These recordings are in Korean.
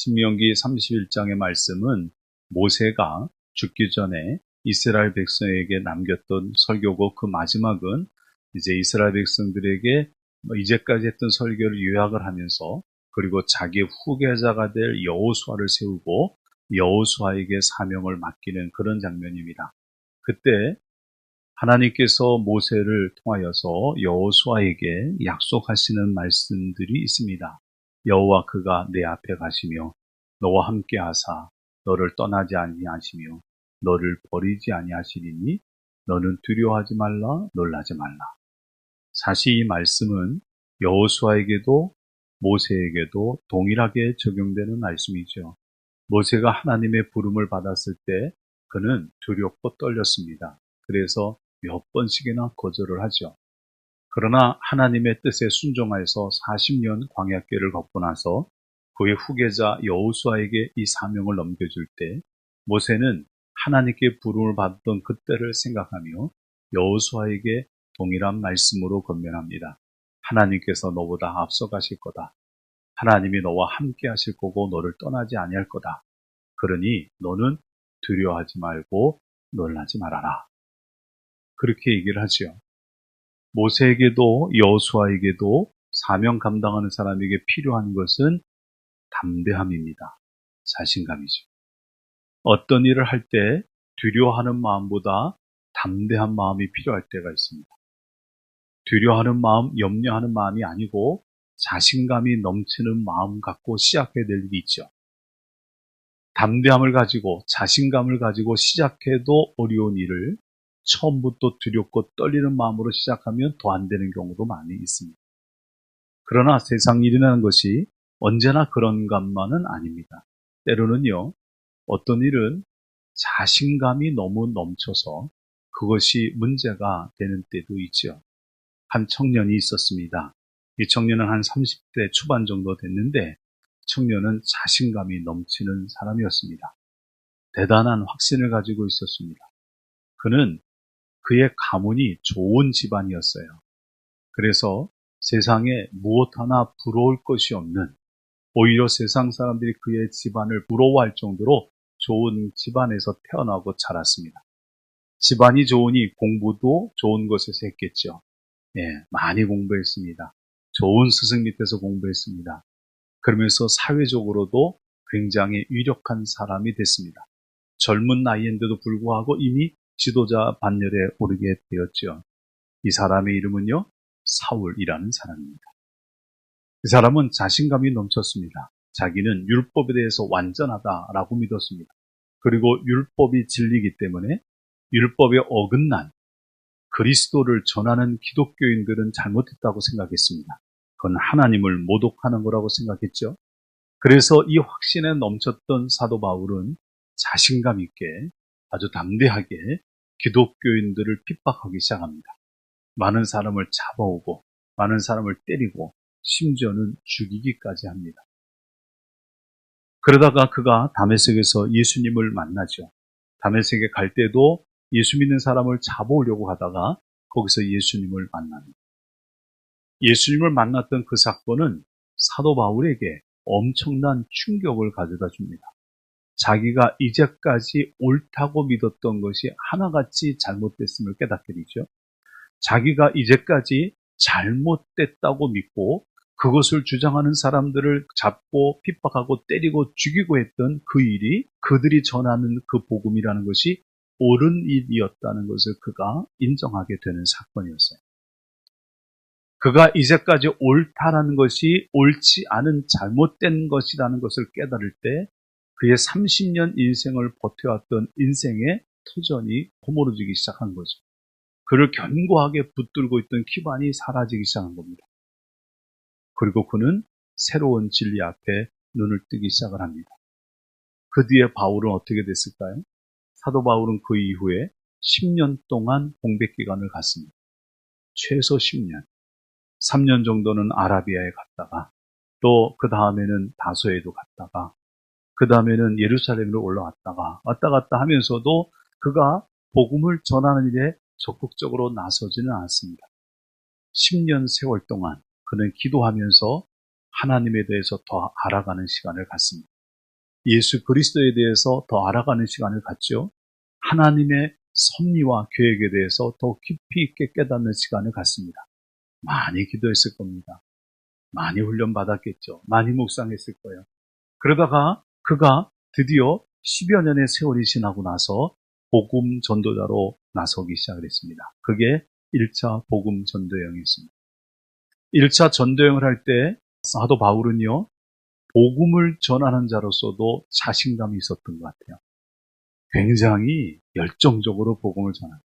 신명기 31장의 말씀은 모세가 죽기 전에 이스라엘 백성에게 남겼던 설교고, 그 마지막은 이제 이스라엘 백성들에게 이제까지 했던 설교를 요약을 하면서, 그리고 자기 후계자가 될 여호수아를 세우고 여호수아에게 사명을 맡기는 그런 장면입니다. 그때 하나님께서 모세를 통하여서 여호수아에게 약속하시는 말씀들이 있습니다. 여호와 그가 내 앞에 가시며 너와 함께 하사 너를 떠나지 아니하시며 너를 버리지 아니하시리니 너는 두려워하지 말라, 놀라지 말라. 사실 이 말씀은 여호수아에게도 모세에게도 동일하게 적용되는 말씀이죠. 모세가 하나님의 부름을 받았을 때 그는 두렵고 떨렸습니다. 그래서 몇 번씩이나 거절을 하죠. 그러나 하나님의 뜻에 순종하여서 40년 광야길을 걷고 나서 그의 후계자 여호수아에게 이 사명을 넘겨줄 때 모세는 하나님께 부름을 받았던 그때를 생각하며 여호수아에게 동일한 말씀으로 권면합니다. 하나님께서 너보다 앞서가실 거다. 하나님이 너와 함께 하실 거고 너를 떠나지 아니할 거다. 그러니 너는 두려워하지 말고 놀라지 말아라. 그렇게 얘기를 하죠. 모세에게도 여호수아에게도 사명 감당하는 사람에게 필요한 것은 담대함입니다. 자신감이죠. 어떤 일을 할 때 두려워하는 마음보다 담대한 마음이 필요할 때가 있습니다. 두려워하는 마음, 염려하는 마음이 아니고 자신감이 넘치는 마음 갖고 시작해야 될 일이 있죠. 담대함을 가지고 자신감을 가지고 시작해도 어려운 일을 처음부터 두렵고 떨리는 마음으로 시작하면 더 안 되는 경우도 많이 있습니다. 그러나 세상 일이라는 것이 언제나 그런 것만은 아닙니다. 때로는요, 어떤 일은 자신감이 너무 넘쳐서 그것이 문제가 되는 때도 있죠. 한 청년이 있었습니다. 이 청년은 한 30대 초반 정도 됐는데 청년은 자신감이 넘치는 사람이었습니다. 대단한 확신을 가지고 있었습니다. 그는 그의 가문이 좋은 집안이었어요. 그래서 세상에 무엇 하나 부러울 것이 없는, 오히려 세상 사람들이 그의 집안을 부러워할 정도로 좋은 집안에서 태어나고 자랐습니다. 집안이 좋으니 공부도 좋은 곳에서 했겠죠. 많이 공부했습니다. 좋은 스승 밑에서 공부했습니다. 그러면서 사회적으로도 굉장히 유력한 사람이 됐습니다. 젊은 나이인데도 불구하고 이미 지도자 반열에 오르게 되었죠. 이 사람의 이름은요, 사울이라는 사람입니다. 이 사람은 자신감이 넘쳤습니다. 자기는 율법에 대해서 완전하다라고 믿었습니다. 그리고 율법이 진리이기 때문에 율법에 어긋난 그리스도를 전하는 기독교인들은 잘못했다고 생각했습니다. 그건 하나님을 모독하는 거라고 생각했죠. 그래서 이 확신에 넘쳤던 사도 바울은 자신감 있게 아주 담대하게 기독교인들을 핍박하기 시작합니다. 많은 사람을 잡아오고 많은 사람을 때리고 심지어는 죽이기까지 합니다. 그러다가 그가 다메섹에서 예수님을 만나죠. 다메섹에 갈 때도 예수 믿는 사람을 잡아오려고 하다가 거기서 예수님을 만납니다. 예수님을 만났던 그 사건은 사도 바울에게 엄청난 충격을 가져다 줍니다. 자기가 이제까지 옳다고 믿었던 것이 하나같이 잘못됐음을 깨닫게 되죠. 자기가 이제까지 잘못됐다고 믿고 그것을 주장하는 사람들을 잡고 핍박하고 때리고 죽이고 했던 그 일이 그들이 전하는 그 복음이라는 것이 옳은 일이었다는 것을 그가 인정하게 되는 사건이었어요. 그가 이제까지 옳다라는 것이 옳지 않은 잘못된 것이라는 것을 깨달을 때 그의 30년 인생을 버텨왔던 인생의 터전이 허물어지기 시작한 거죠. 그를 견고하게 붙들고 있던 기반이 사라지기 시작한 겁니다. 그리고 그는 새로운 진리 앞에 눈을 뜨기 시작을 합니다. 그 뒤에 바울은 어떻게 됐을까요? 사도 바울은 그 이후에 10년 동안 공백 기간을 갔습니다. 최소 10년. 3년 정도는 아라비아에 갔다가 또 그 다음에는 다소에도 갔다가 그 다음에는 예루살렘으로 올라왔다가 왔다 갔다 하면서도 그가 복음을 전하는 일에 적극적으로 나서지는 않았습니다. 10년 세월 동안 그는 기도하면서 하나님에 대해서 더 알아가는 시간을 갖습니다. 예수 그리스도에 대해서 더 알아가는 시간을 갖죠. 하나님의 섭리와 계획에 대해서 더 깊이 있게 깨닫는 시간을 갖습니다. 많이 기도했을 겁니다. 많이 훈련받았겠죠. 많이 묵상했을 거예요. 그러다가 그가 드디어 10여 년의 세월이 지나고 나서 복음 전도자로 나서기 시작을 했습니다. 그게 1차 복음 전도여행이었습니다. 1차 전도여행을 할 때 사도 바울은요, 복음을 전하는 자로서도 자신감이 있었던 것 같아요. 굉장히 열정적으로 복음을 전합니다.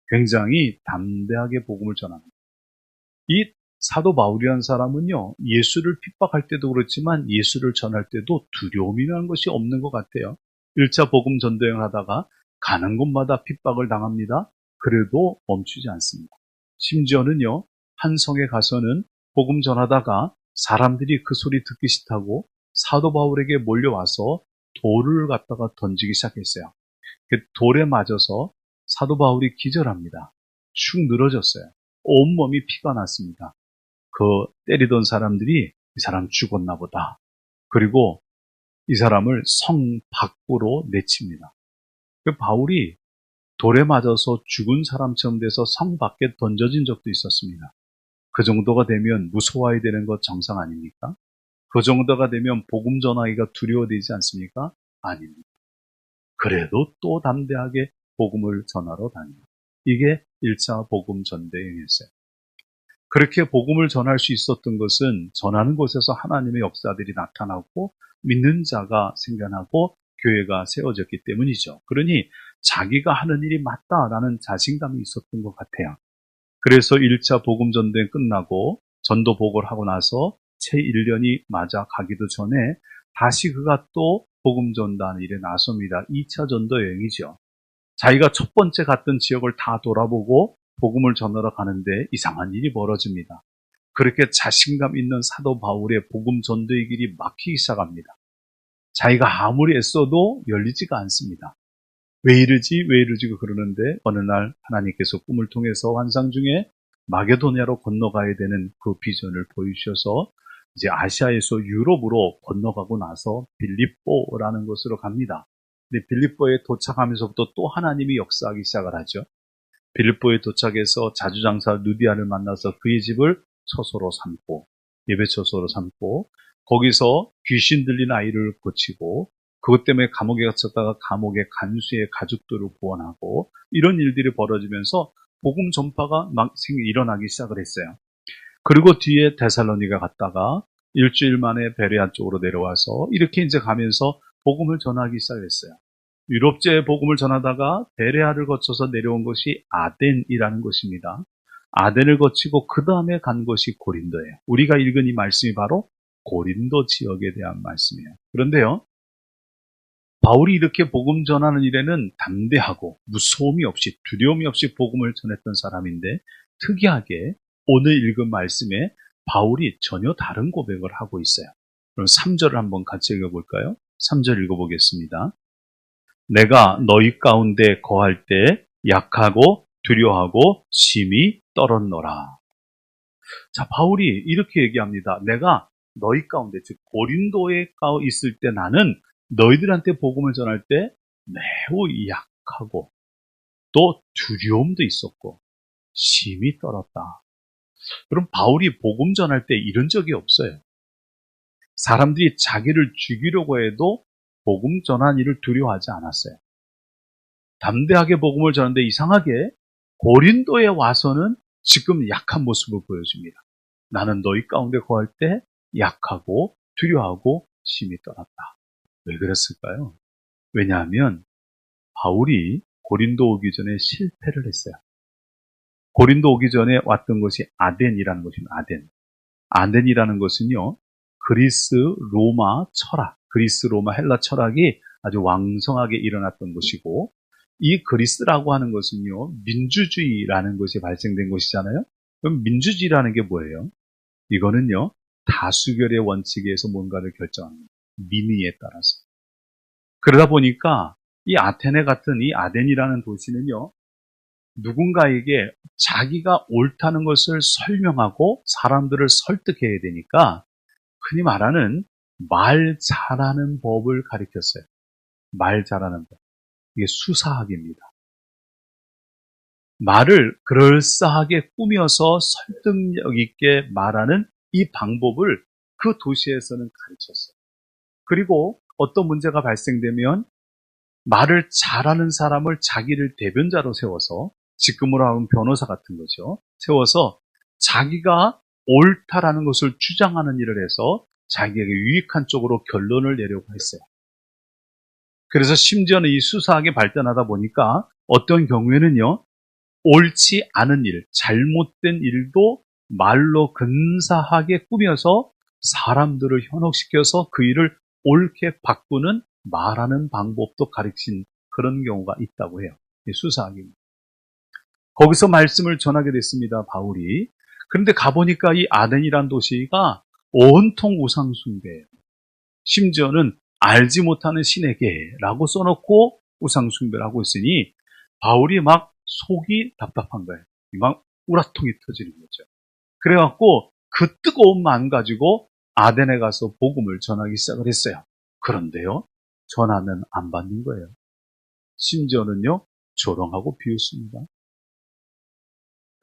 굉장히 담대하게 복음을 전합니다. 이 사도 바울이라는 사람은요, 예수를 핍박할 때도 그렇지만 예수를 전할 때도 두려움이라는 것이 없는 것 같아요. 1차 복음 전도여행을 하다가 가는 곳마다 핍박을 당합니다. 그래도 멈추지 않습니다. 심지어는요, 한 성에 가서는 복음 전하다가 사람들이 그 소리 듣기 싫다고 사도 바울에게 몰려와서 돌을 갖다가 던지기 시작했어요. 그 돌에 맞아서 사도 바울이 기절합니다. 축 늘어졌어요. 온몸이 피가 났습니다. 그 때리던 사람들이 이 사람 죽었나 보다. 그리고 이 사람을 성 밖으로 내칩니다. 그 바울이 돌에 맞아서 죽은 사람처럼 돼서 성 밖에 던져진 적도 있었습니다. 그 정도가 되면 무서워야 되는 것 정상 아닙니까? 그 정도가 되면 복음 전하기가 두려워되지 않습니까? 아닙니다. 그래도 또 담대하게 복음을 전하러 다닙니다. 이게 1차 복음 전도여행이었어요. 그렇게 복음을 전할 수 있었던 것은 전하는 곳에서 하나님의 역사들이 나타나고 믿는 자가 생겨나고 교회가 세워졌기 때문이죠. 그러니 자기가 하는 일이 맞다라는 자신감이 있었던 것 같아요. 그래서 1차 복음 전도여행 끝나고 전도 보고를 하고 나서 채 1년이 맞아 가기도 전에 다시 그가 또 복음 전도하는 일에 나섭니다. 2차 전도여행이죠. 자기가 첫 번째 갔던 지역을 다 돌아보고 복음을 전하러 가는데 이상한 일이 벌어집니다. 그렇게 자신감 있는 사도 바울의 복음 전도의 길이 막히기 시작합니다. 자기가 아무리 애써도 열리지가 않습니다. 왜 이러지 그러는데 어느 날 하나님께서 꿈을 통해서 환상 중에 마게도냐로 건너가야 되는 그 비전을 보여주셔서 이제 아시아에서 유럽으로 건너가고 나서 빌립보라는 곳으로 갑니다. 근데 빌립보에 도착하면서부터 또 하나님이 역사하기 시작을 하죠. 빌립보에 도착해서 자주장사 누디아를 만나서 그의 집을 처소로 삼고 예배 처소로 삼고 거기서 귀신 들린 아이를 고치고 그것 때문에 감옥에 갇혔다가 감옥의 간수의 가족들을 구원하고 이런 일들이 벌어지면서 복음 전파가 막 일어나기 시작을 했어요. 그리고 뒤에 데살로니가 갔다가 일주일 만에 베레아 쪽으로 내려와서 이렇게 이제 가면서 복음을 전하기 시작했어요. 유럽제 복음을 전하다가 베레아를 거쳐서 내려온 것이 아덴이라는 곳입니다. 아덴을 거치고 그 다음에 간 것이 고린도예요. 우리가 읽은 이 말씀이 바로 고린도 지역에 대한 말씀이에요. 그런데요, 바울이 이렇게 복음 전하는 일에는 담대하고 무서움이 없이 두려움이 없이 복음을 전했던 사람인데 특이하게 오늘 읽은 말씀에 바울이 전혀 다른 고백을 하고 있어요. 그럼 3절을 한번 같이 읽어볼까요? 3절 읽어보겠습니다. 내가 너희 가운데 거할 때 약하고 두려워하고 심히 떨었노라. 자, 바울이 이렇게 얘기합니다. 내가 너희 가운데, 즉 고린도에 있을 때 나는 너희들한테 복음을 전할 때 매우 약하고 또 두려움도 있었고 심히 떨었다. 그럼 바울이 복음 전할 때 이런 적이 없어요. 사람들이 자기를 죽이려고 해도 복음 전한 일을 두려워하지 않았어요. 담대하게 복음을 전하는데 이상하게 고린도에 와서는 지금 약한 모습을 보여줍니다. 나는 너희 가운데 거할 때 약하고 두려워하고 심히 떨었다. 왜 그랬을까요? 왜냐하면 바울이 고린도 오기 전에 실패를 했어요. 고린도 오기 전에 왔던 것이 아덴이라는 것입니다. 아덴이라는 것은요, 그리스, 로마 철학, 그리스, 로마, 헬라 철학이 아주 왕성하게 일어났던 것이고, 이 그리스라고 하는 것은요, 민주주의라는 것이 발생된 것이잖아요. 그럼 민주주의라는 게 뭐예요? 이거는요, 다수결의 원칙에 의해서 뭔가를 결정합니다. 민의에 따라서. 그러다 보니까 이 아테네 같은 이 아덴이라는 도시는요, 누군가에게 자기가 옳다는 것을 설명하고 사람들을 설득해야 되니까 흔히 말하는 말 잘하는 법을 가르쳤어요. 말 잘하는 법. 이게 수사학입니다. 말을 그럴싸하게 꾸며서 설득력 있게 말하는 이 방법을 그 도시에서는 가르쳤어요. 그리고 어떤 문제가 발생되면 말을 잘하는 사람을 자기를 대변자로 세워서, 지금으로 하면 변호사 같은 거죠. 세워서 자기가 옳다라는 것을 주장하는 일을 해서 자기에게 유익한 쪽으로 결론을 내려고 했어요. 그래서 심지어는 이 수사학이 발전하다 보니까 어떤 경우에는요, 옳지 않은 일, 잘못된 일도 말로 근사하게 꾸며서 사람들을 현혹시켜서 그 일을 옳게 바꾸는 말하는 방법도 가르친 그런 경우가 있다고 해요. 수사학입니다. 거기서 말씀을 전하게 됐습니다, 바울이. 그런데 가보니까 이 아덴이란 도시가 온통 우상숭배예요. 심지어는 알지 못하는 신에게라고 써놓고 우상숭배를 하고 있으니 바울이 막 속이 답답한 거예요. 막 우라통이 터지는 거죠. 그래갖고 그 뜨거운 마음 가지고 아덴에 가서 복음을 전하기 시작을 했어요. 그런데요, 전하면 안 받는 거예요. 심지어는요, 조롱하고 비웃습니다.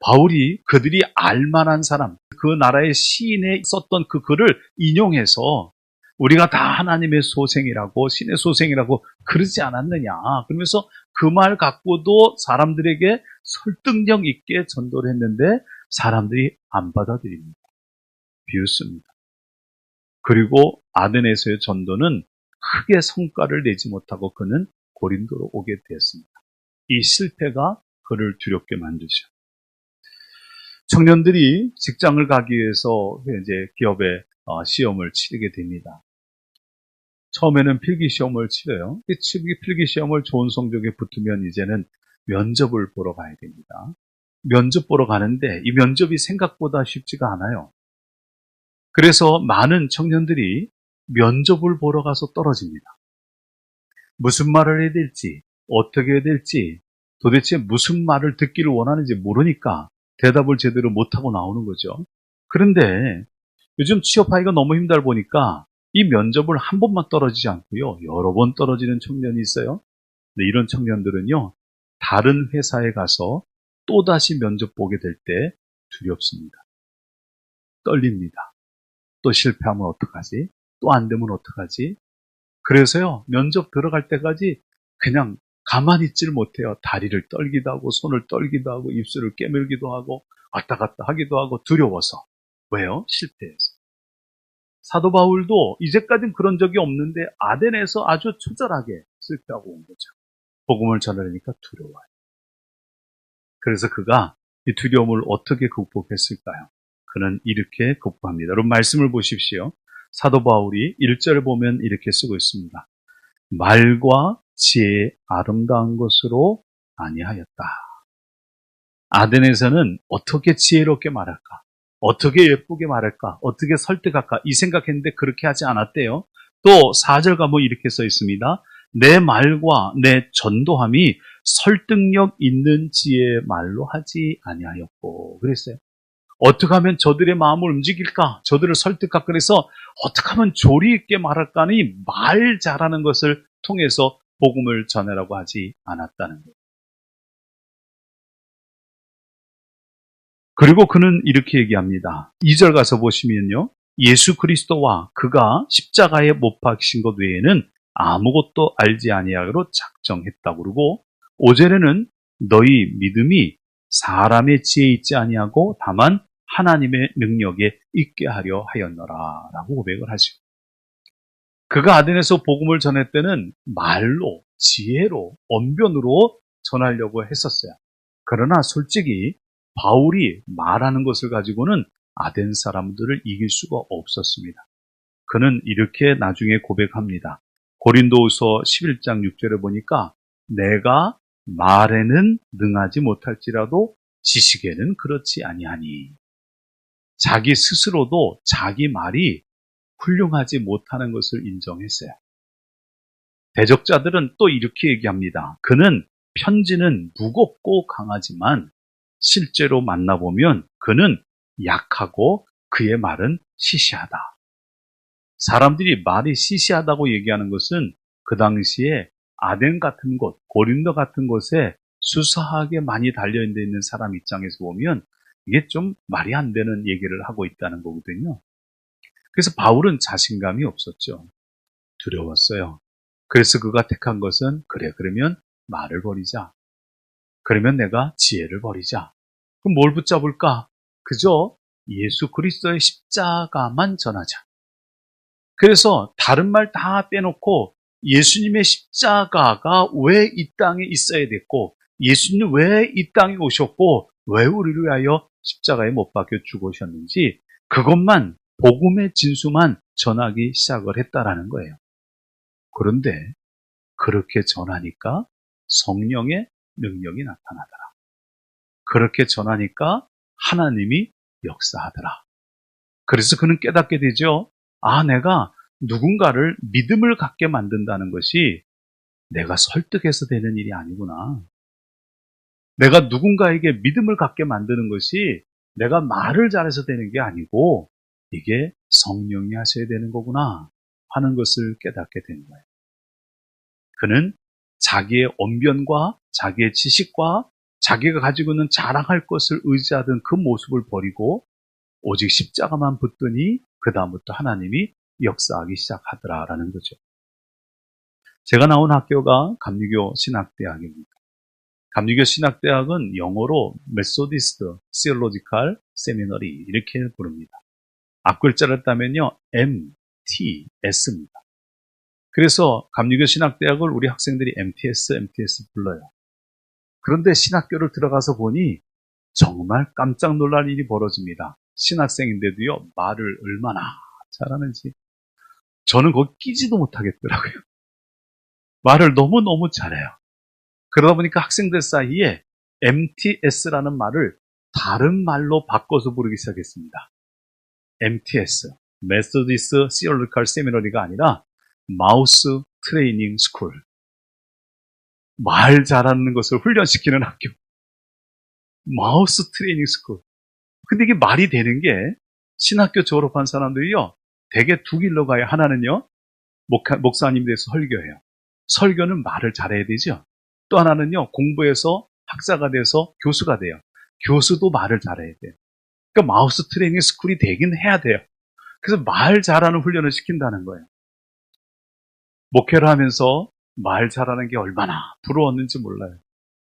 바울이 그들이 알만한 사람, 그 나라의 시인에 썼던 그 글을 인용해서 우리가 다 하나님의 소생이라고, 신의 소생이라고 그러지 않았느냐. 그러면서 그 말 갖고도 사람들에게 설득력 있게 전도를 했는데 사람들이 안 받아들입니다. 비웃습니다. 그리고 아덴에서의 전도는 크게 성과를 내지 못하고 그는 고린도로 오게 되었습니다. 이 실패가 그를 두렵게 만들죠. 청년들이 직장을 가기 위해서 이제 기업에 시험을 치르게 됩니다. 처음에는 필기시험을 치러요. 필기시험을 좋은 성적에 붙으면 이제는 면접을 보러 가야 됩니다. 면접 보러 가는데 이 면접이 생각보다 쉽지가 않아요. 그래서 많은 청년들이 면접을 보러 가서 떨어집니다. 무슨 말을 해야 될지, 어떻게 해야 될지, 도대체 무슨 말을 듣기를 원하는지 모르니까 대답을 제대로 못하고 나오는 거죠. 그런데 요즘 취업하기가 너무 힘들다 보니까 이 면접을 한 번만 떨어지지 않고요, 여러 번 떨어지는 청년이 있어요. 근데 이런 청년들은요, 다른 회사에 가서 또다시 면접 보게 될 때 두렵습니다. 떨립니다. 또 실패하면 어떡하지? 또 안 되면 어떡하지? 그래서요, 면접 들어갈 때까지 그냥 가만히 있질 못해요. 다리를 떨기도 하고, 손을 떨기도 하고, 입술을 깨물기도 하고, 왔다 갔다 하기도 하고, 두려워서. 왜요? 실패해서. 사도 바울도 이제까지는 그런 적이 없는데 아덴에서 아주 초절하게 실패하고 온 거죠. 복음을 전하려니까 두려워요. 그래서 그가 이 두려움을 어떻게 극복했을까요? 그는 이렇게 극복합니다. 여러분 말씀을 보십시오. 사도 바울이 1절을 보면 이렇게 쓰고 있습니다. 말과 지혜의 아름다운 것으로 아니하였다. 아덴에서는 어떻게 지혜롭게 말할까? 어떻게 예쁘게 말할까? 어떻게 설득할까? 이 생각했는데 그렇게 하지 않았대요. 또 4절 가면 이렇게 써 있습니다. 내 말과 내 전도함이 설득력 있는 지혜의 말로 하지 아니하였고 그랬어요. 어떻게 하면 저들의 마음을 움직일까? 저들을 설득할까? 그래서 어떻게 하면 조리 있게 말할까 하니 말 잘하는 것을 통해서 복음을 전하라고 하지 않았다는 거예요. 그리고 그는 이렇게 얘기합니다. 2절 가서 보시면요. 예수 그리스도와 그가 십자가에 못 박히신 것 외에는 아무것도 알지 아니하기로 작정했다고 그러고 5절에는 너희 믿음이 사람의 지혜에 있지 아니하고 다만 하나님의 능력에 있게 하려 하였노라 라고 고백을 하죠. 그가 아덴에서 복음을 전할 때는 말로, 지혜로, 언변으로 전하려고 했었어요. 그러나 솔직히 바울이 말하는 것을 가지고는 아덴 사람들을 이길 수가 없었습니다. 그는 이렇게 나중에 고백합니다. 고린도후서 11장 6절에 보니까 내가 말에는 능하지 못할지라도 지식에는 그렇지 아니하니. 자기 스스로도 자기 말이 훌륭하지 못하는 것을 인정했어요. 대적자들은 또 이렇게 얘기합니다. 그는 편지는 무겁고 강하지만 실제로 만나보면 그는 약하고 그의 말은 시시하다. 사람들이 말이 시시하다고 얘기하는 것은 그 당시에 아덴 같은 곳, 고린도 같은 곳에 수사하게 많이 달려있는 사람 입장에서 보면 이게 좀 말이 안 되는 얘기를 하고 있다는 거거든요. 그래서 바울은 자신감이 없었죠. 두려웠어요. 그래서 그가 택한 것은 그래, 그러면 말을 버리자. 그러면 내가 지혜를 버리자. 그럼 뭘 붙잡을까? 그저 예수 그리스도의 십자가만 전하자. 그래서 다른 말 다 빼놓고 예수님의 십자가가 왜 이 땅에 있어야 됐고, 예수님 왜 이 땅에 오셨고, 왜 우리를 위하여 십자가에 못 박혀 죽으셨는지 그것만, 복음의 진수만 전하기 시작을 했다라는 거예요. 그런데 그렇게 전하니까 성령의 능력이 나타나더라. 그렇게 전하니까 하나님이 역사하더라. 그래서 그는 깨닫게 되죠. 아, 내가 누군가를 믿음을 갖게 만든다는 것이 내가 설득해서 되는 일이 아니구나. 내가 누군가에게 믿음을 갖게 만드는 것이 내가 말을 잘해서 되는 게 아니고 이게 성령이 하셔야 되는 거구나 하는 것을 깨닫게 된 거예요. 그는 자기의 언변과 자기의 지식과 자기가 가지고 있는 자랑할 것을 의지하던 그 모습을 버리고 오직 십자가만 붙더니 그 다음부터 하나님이 역사하기 시작하더라라는 거죠. 제가 나온 학교가 감리교 신학대학입니다. 감리교 신학대학은 영어로 메소디스트 시올로지컬 세미너리 이렇게 부릅니다. 앞글자를 따면요 MTS입니다. 그래서 감리교 신학대학을 우리 학생들이 MTS 불러요. 그런데 신학교를 들어가서 보니 정말 깜짝 놀랄 일이 벌어집니다. 신학생인데도요 말을 얼마나 잘하는지 저는 거기 끼지도 못하겠더라고요. 말을 너무너무 잘해요. 그러다 보니까 학생들 사이에 MTS라는 말을 다른 말로 바꿔서 부르기 시작했습니다. MTS, Methodist Theological Seminary가 아니라 마우스 트레이닝 스쿨. 말 잘하는 것을 훈련시키는 학교. 마우스 트레이닝 스쿨. 근데 이게 말이 되는 게 신학교 졸업한 사람들이요. 대개 두 길로 가요. 하나는요. 목사님 돼서 설교해요. 설교는 말을 잘해야 되죠. 또 하나는요. 공부해서 학사가 돼서 교수가 돼요. 교수도 말을 잘해야 돼요. 그러니까 마우스 트레이닝 스쿨이 되긴 해야 돼요. 그래서 말 잘하는 훈련을 시킨다는 거예요. 목회를 하면서 말 잘하는 게 얼마나 부러웠는지 몰라요.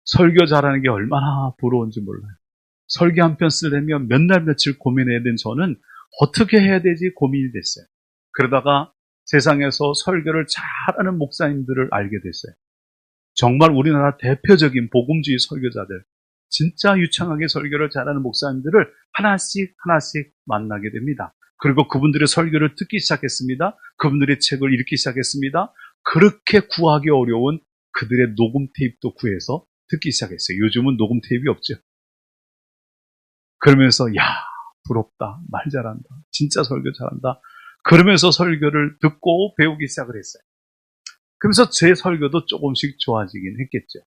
설교 잘하는 게 얼마나 부러운지 몰라요. 설교 한 편 쓰려면 몇 날 며칠 고민해야 된 저는 어떻게 해야 되지 고민이 됐어요. 그러다가 세상에서 설교를 잘하는 목사님들을 알게 됐어요. 정말 우리나라 대표적인 복음주의 설교자들, 진짜 유창하게 설교를 잘하는 목사님들을 하나씩 만나게 됩니다. 그리고 그분들의 설교를 듣기 시작했습니다. 그분들의 책을 읽기 시작했습니다. 그렇게 구하기 어려운 그들의 녹음 테이프도 구해서 듣기 시작했어요. 요즘은 녹음 테이프가 없죠. 그러면서 야 부럽다, 말 잘한다, 진짜 설교 잘한다. 그러면서 설교를 듣고 배우기 시작을 했어요. 그러면서 제 설교도 조금씩 좋아지긴 했겠죠.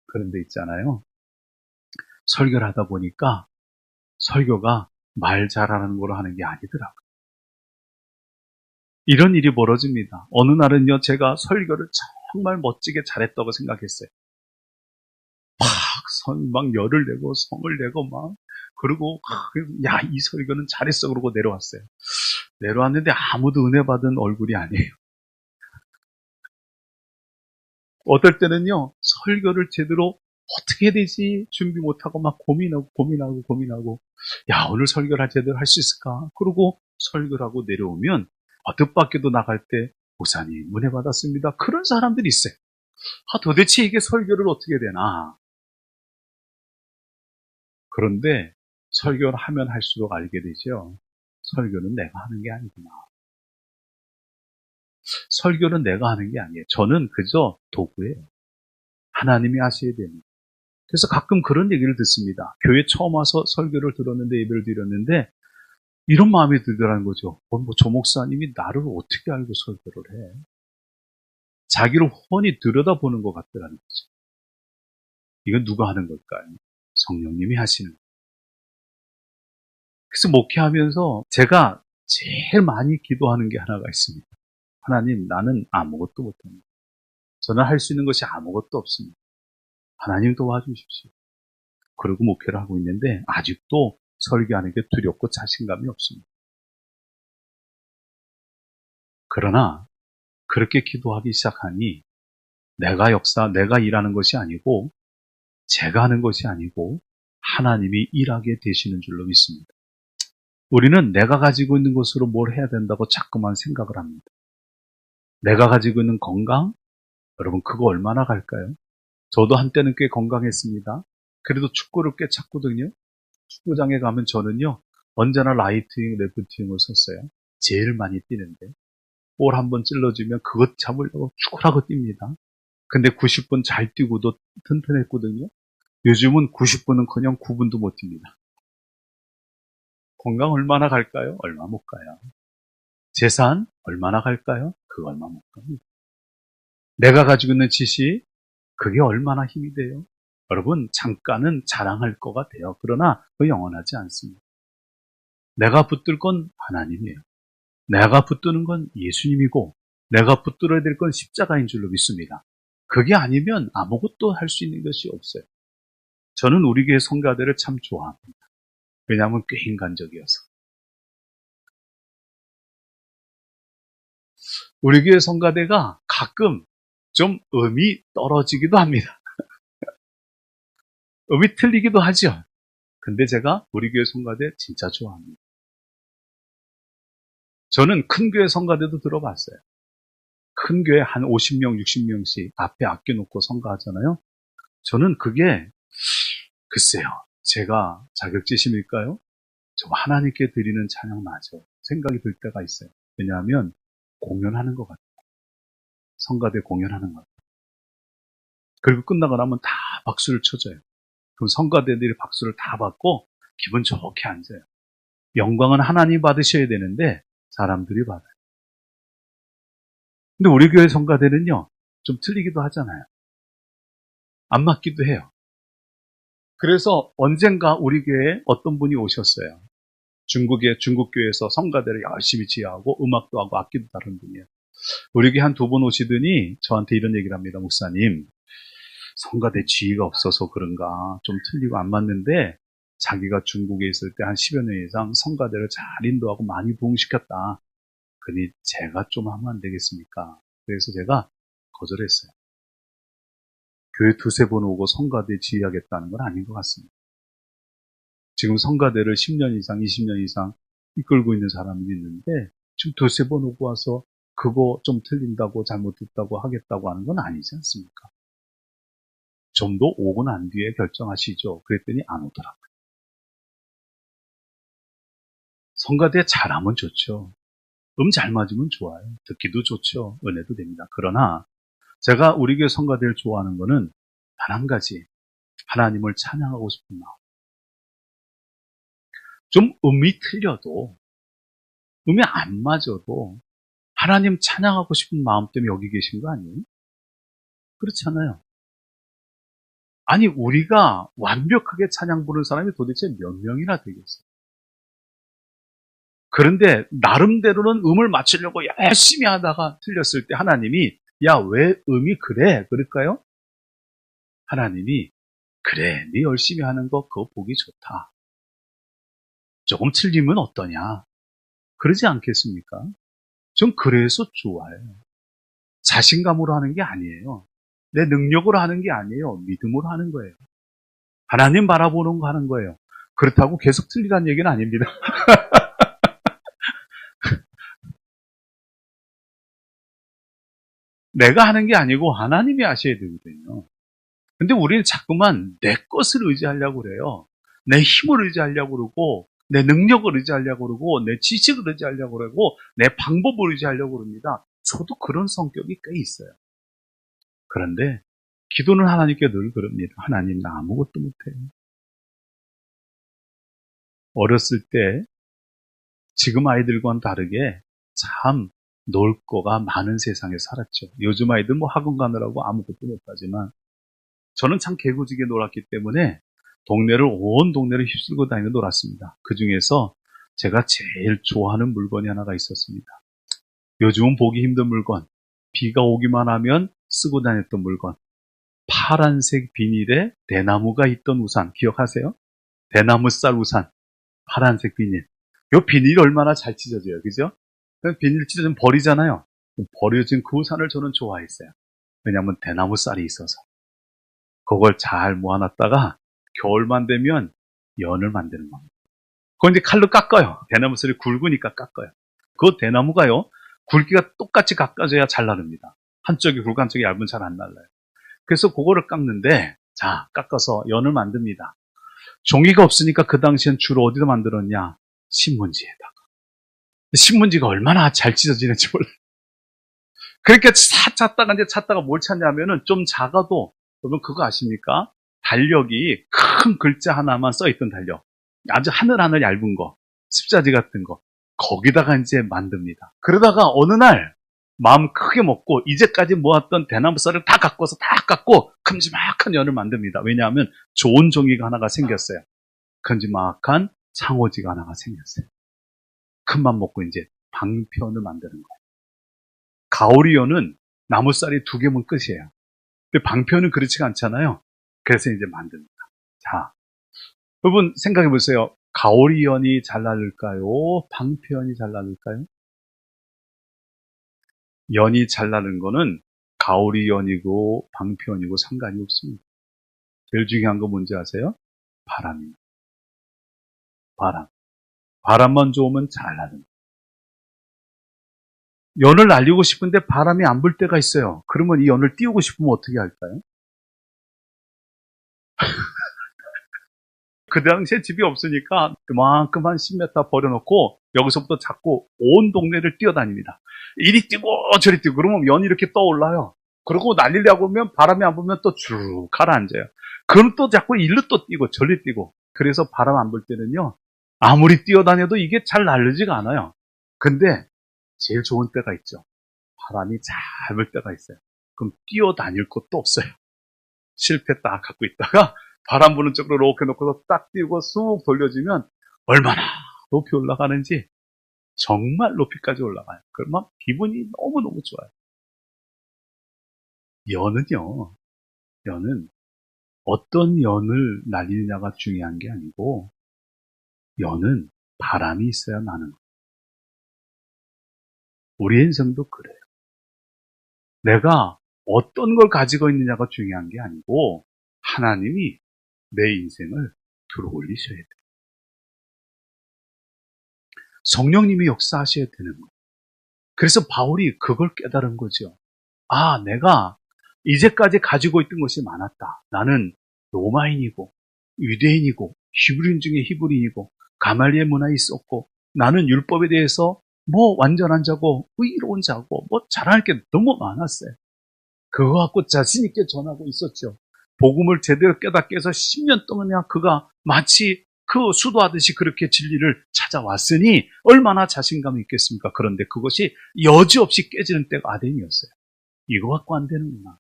그런데 있잖아요. 설교를 하다 보니까 설교가 말 잘하는 거로 하는 게 아니더라고요. 이런 일이 벌어집니다. 어느 날은요, 제가 설교를 정말 멋지게 잘했다고 생각했어요. 막 열을 내고 성을 내고 막 그리고 야, 이 설교는 잘했어 그러고 내려왔어요. 내려왔는데 아무도 은혜 받은 얼굴이 아니에요. 어떨 때는요, 설교를 제대로 어떻게 해야 되지 준비 못하고 막 고민하고 야, 오늘 설교를 제대로 할 수 있을까? 그러고 설교를 하고 내려오면 뜻밖에도 나갈 때 목사님 은혜 받았습니다. 그런 사람들이 있어요. 도대체 이게 설교를 어떻게 되나? 그런데 설교를 하면 할수록 알게 되죠. 설교는 내가 하는 게 아니구나. 설교는 내가 하는 게 아니에요. 저는 그저 도구예요. 하나님이 하셔야 됩니다. 그래서 가끔 그런 얘기를 듣습니다. 교회 처음 와서 설교를 들었는데 예배를 드렸는데 이런 마음이 들더라는 거죠. 조 목사님이 나를 어떻게 알고 설교를 해? 자기를 훤히 들여다보는 것 같더라는 거죠. 이건 누가 하는 걸까요? 성령님이 하시는 거예요. 그래서 목회하면서 제가 제일 많이 기도하는 게 하나가 있습니다. 하나님, 나는 아무것도 못합니다. 저는 할 수 있는 것이 아무것도 없습니다. 하나님 도와주십시오. 그리고 목회를 하고 있는데 아직도 설교하는 게 두렵고 자신감이 없습니다. 그러나 그렇게 기도하기 시작하니 내가 일하는 것이 아니고 제가 하는 것이 아니고 하나님이 일하게 되시는 줄로 믿습니다. 우리는 내가 가지고 있는 것으로 뭘 해야 된다고 자꾸만 생각을 합니다. 내가 가지고 있는 건강, 여러분 그거 얼마나 갈까요? 저도 한때는 꽤 건강했습니다. 그래도 축구를 꽤 찼거든요. 축구장에 가면 저는요 언제나 라이트윙, 레프트윙을 썼어요. 제일 많이 뛰는데 볼 한번 찔러주면 그것 잡으려고 축구라고 뜁니다. 근데 90분 잘 뛰고도 튼튼했거든요. 요즘은 90분은커녕 9분도 못 뜁니다. 건강 얼마나 갈까요? 얼마 못 가요. 재산 얼마나 갈까요? 그거 얼마 못 갑니다. 내가 가지고 있는 지식, 그게 얼마나 힘이 돼요? 여러분, 잠깐은 자랑할 것 같아요. 그러나 그 영원하지 않습니다. 내가 붙들 건 하나님이에요. 내가 붙드는 건 예수님이고 내가 붙들어야 될 건 십자가인 줄로 믿습니다. 그게 아니면 아무것도 할 수 있는 것이 없어요. 저는 우리 교회 성가대를 참 좋아합니다. 왜냐하면 꽤 인간적이어서. 우리 교회 성가대가 가끔 좀 음이 떨어지기도 합니다. 음이 틀리기도 하죠. 근데 제가 우리 교회 성가대 진짜 좋아합니다. 저는 큰 교회 성가대도 들어봤어요. 큰 교회 한 50명, 60명씩 앞에 아껴놓고 성가하잖아요. 저는 그게 글쎄요. 제가 자격지심일까요? 저 하나님께 드리는 찬양 맞아 생각이 들 때가 있어요. 왜냐하면 공연하는 것 같아요. 성가대 공연하는 것 같아요. 그리고 끝나고 나면 다 박수를 쳐줘요. 그럼 성가대들이 박수를 다 받고 기분 좋게 앉아요. 영광은 하나님 받으셔야 되는데 사람들이 받아요. 근데 우리 교회 성가대는요, 좀 틀리기도 하잖아요. 안 맞기도 해요. 그래서 언젠가 우리 교회에 어떤 분이 오셨어요. 중국 교회에서 성가대를 열심히 지휘하고 음악도 하고 악기도 다룬 분이에요. 우리 교회 한 두 번 오시더니 저한테 이런 얘기를 합니다. 목사님, 성가대 지휘가 없어서 그런가 좀 틀리고 안 맞는데 자기가 중국에 있을 때 한 10여 년 이상 성가대를 잘 인도하고 많이 부흥시켰다. 그러니 제가 좀 하면 안 되겠습니까? 그래서 제가 거절했어요. 교회 두세 번 오고 성가대 지휘하겠다는 건 아닌 것 같습니다. 지금 성가대를 10년 이상, 20년 이상 이끌고 있는 사람이 있는데 지금 두세 번 오고 와서 그거 좀 틀린다고 잘못했다고 하겠다고 하는 건 아니지 않습니까? 좀 더 오고 난 뒤에 결정하시죠. 그랬더니 안 오더라고요. 성가대 잘하면 좋죠. 잘 맞으면 좋아요. 듣기도 좋죠. 은혜도 됩니다. 그러나 제가 우리 교회 성가대를 좋아하는 거는 단 한 가지, 하나님을 찬양하고 싶은 마음. 좀 음이 틀려도, 음이 안 맞아도 하나님 찬양하고 싶은 마음 때문에 여기 계신 거 아니에요? 그렇잖아요. 아니, 우리가 완벽하게 찬양 부르는 사람이 도대체 몇 명이나 되겠어요? 그런데 나름대로는 음을 맞추려고 열심히 하다가 틀렸을 때 하나님이 야, 왜 음이 그래? 그럴까요? 하나님이 그래, 네 열심히 하는 거 그거 보기 좋다. 조금 틀리면 어떠냐? 그러지 않겠습니까? 전 그래서 좋아요. 자신감으로 하는 게 아니에요. 내 능력으로 하는 게 아니에요. 믿음으로 하는 거예요. 하나님 바라보는 거 하는 거예요. 그렇다고 계속 틀리다는 얘기는 아닙니다. 내가 하는 게 아니고 하나님이 하셔야 되거든요. 근데 우리는 자꾸만 내 것을 의지하려고 그래요. 내 힘을 의지하려고 그러고 내 능력을 의지하려고 그러고 내 지식을 의지하려고 그러고 내 방법을 의지하려고 그럽니다. 저도 그런 성격이 꽤 있어요. 그런데 기도는 하나님께 늘 그럽니다. 하나님, 나 아무것도 못해요. 어렸을 때 지금 아이들과는 다르게 참 놀 거가 많은 세상에 살았죠. 요즘 아이들 뭐 학원 가느라고 아무것도 못하지만 저는 참 개구지게 놀았기 때문에 온 동네를 휩쓸고 다니며 놀았습니다. 그 중에서 제가 제일 좋아하는 물건이 하나가 있었습니다. 요즘은 보기 힘든 물건, 비가 오기만 하면 쓰고 다녔던 물건, 파란색 비닐에 대나무가 있던 우산 기억하세요? 대나무 쌀 우산, 파란색 비닐. 요 비닐이 얼마나 잘 찢어져요, 그죠? 비닐 찢어지면 버리잖아요. 버려진 그 우산을 저는 좋아했어요. 왜냐하면 대나무 쌀이 있어서. 그걸 잘 모아놨다가 겨울만 되면 연을 만드는 겁니다. 그건 이제 칼로 깎아요. 대나무 쌀이 굵으니까 깎아요. 그 대나무가요, 굵기가 똑같이 깎아져야 잘 나릅니다. 한쪽이 굵고 한쪽이 얇으면 잘 안 날라요. 그래서 그거를 깎는데, 자, 깎아서 연을 만듭니다. 종이가 없으니까 그 당시엔 주로 어디다 만들었냐? 신문지에다가. 신문지가 얼마나 잘 찢어지는지 몰라요. 그렇게 찾다가 이제 찾다가 뭘 찾냐면은 좀 작아도, 여러분 그거 아십니까? 달력이 큰 글자 하나만 써있던 달력. 아주 하늘하늘 얇은 거, 습자지 같은 거. 거기다가 이제 만듭니다. 그러다가 어느 날 마음 크게 먹고 이제까지 모았던 대나무 쌀을 다 깎아서 다 깎고 큼지막한 연을 만듭니다. 왜냐하면 좋은 종이가 하나가 생겼어요. 큼지막한 창호지가 하나가 생겼어요. 큰맘 먹고 이제 방편을 만드는 거예요. 가오리연은 나무쌀이 2개면 끝이에요. 근데 방편은 그렇지가 않잖아요. 그래서 이제 만듭니다. 자, 여러분 생각해 보세요. 가오리연이 잘 나를까요? 방편이 잘 나를까요? 연이 잘 나는 거는 가오리연이고 방편이고 상관이 없습니다. 제일 중요한 거 뭔지 아세요? 바람입니다. 바람. 바람만 좋으면 잘 나는. 연을 날리고 싶은데 바람이 안 불 때가 있어요. 그러면 이 연을 띄우고 싶으면 어떻게 할까요? 그 당시에 집이 없으니까 그만큼 한 10m 버려놓고 여기서부터 자꾸 온 동네를 뛰어다닙니다. 이리 뛰고 저리 뛰고 그러면 연이 이렇게 떠올라요. 그러고 날리려고 하면 바람이 안 불면 또 쭉 가라앉아요. 그럼 또 자꾸 일로 또 뛰고 저리 뛰고. 그래서 바람 안 불 때는요, 아무리 뛰어다녀도 이게 잘 날리지가 않아요. 근데 제일 좋은 때가 있죠. 바람이 잘 불 때가 있어요. 그럼 뛰어다닐 것도 없어요. 실패 딱 갖고 있다가 바람 부는 쪽으로 이렇게 놓고서 딱 띄우고 쑥 돌려주면 얼마나 높이 올라가는지, 정말 높이까지 올라가요. 그러면 기분이 너무너무 좋아요. 연은 어떤 연을 날리느냐가 중요한 게 아니고, 연은 바람이 있어야 나는 거예요. 우리 인생도 그래요. 내가 어떤 걸 가지고 있느냐가 중요한 게 아니고, 하나님이 내 인생을 들어올리셔야 돼요. 성령님이 역사하셔야 되는 거예요. 그래서 바울이 그걸 깨달은 거죠. 아, 내가 이제까지 가지고 있던 것이 많았다. 나는 로마인이고 유대인이고 히브리인 중에 히브리인이고 가말리엘 문화에 있었고, 나는 율법에 대해서 뭐 완전한 자고 의로운 자고 뭐 잘할 게 너무 많았어요. 그거 갖고 자신 있게 전하고 있었죠. 복음을 제대로 깨닫게 해서 10년 동안이나 그가 마치 그 수도하듯이 그렇게 진리를 찾아왔으니 얼마나 자신감이 있겠습니까? 그런데 그것이 여지없이 깨지는 때가 아덴이었어요. 이거 갖고 안 되는구나.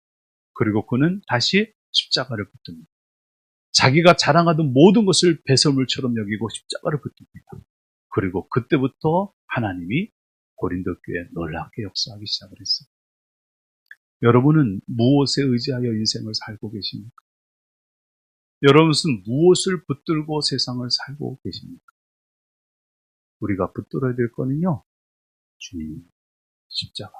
그리고 그는 다시 십자가를 붙듭니다. 자기가 자랑하던 모든 것을 배설물처럼 여기고 십자가를 붙듭니다. 그리고 그때부터 하나님이 고린도 교회에 놀랍게 역사하기 시작을 했어요. 여러분은 무엇에 의지하여 인생을 살고 계십니까? 여러분은 무엇을 붙들고 세상을 살고 계십니까? 우리가 붙들어야 될 거는요, 주님 십자가.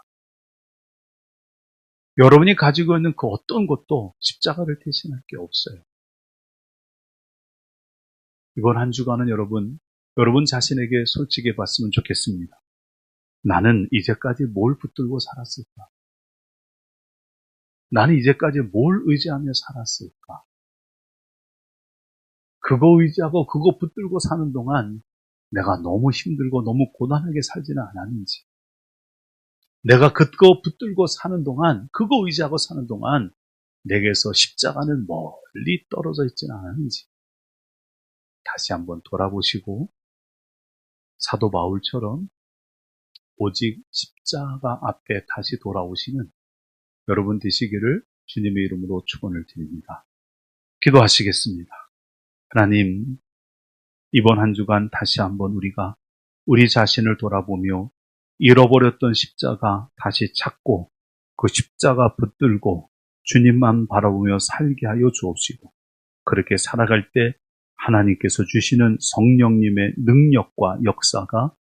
여러분이 가지고 있는 그 어떤 것도 십자가를 대신할 게 없어요. 이번 한 주간은 여러분 자신에게 솔직히 봤으면 좋겠습니다. 나는 이제까지 뭘 붙들고 살았을까? 나는 이제까지 뭘 의지하며 살았을까? 그거 의지하고 그거 붙들고 사는 동안 내가 너무 힘들고 너무 고단하게 살지는 않았는지, 내가 그거 붙들고 사는 동안, 그거 의지하고 사는 동안 내게서 십자가는 멀리 떨어져 있지는 않았는지 다시 한번 돌아보시고 사도 바울처럼 오직 십자가 앞에 다시 돌아오시는 여러분 되시기를 주님의 이름으로 축원을 드립니다. 기도하시겠습니다. 하나님, 이번 한 주간 다시 한번 우리가 우리 자신을 돌아보며 잃어버렸던 십자가 다시 찾고 그 십자가 붙들고 주님만 바라보며 살게 하여 주옵시고, 그렇게 살아갈 때 하나님께서 주시는 성령님의 능력과 역사가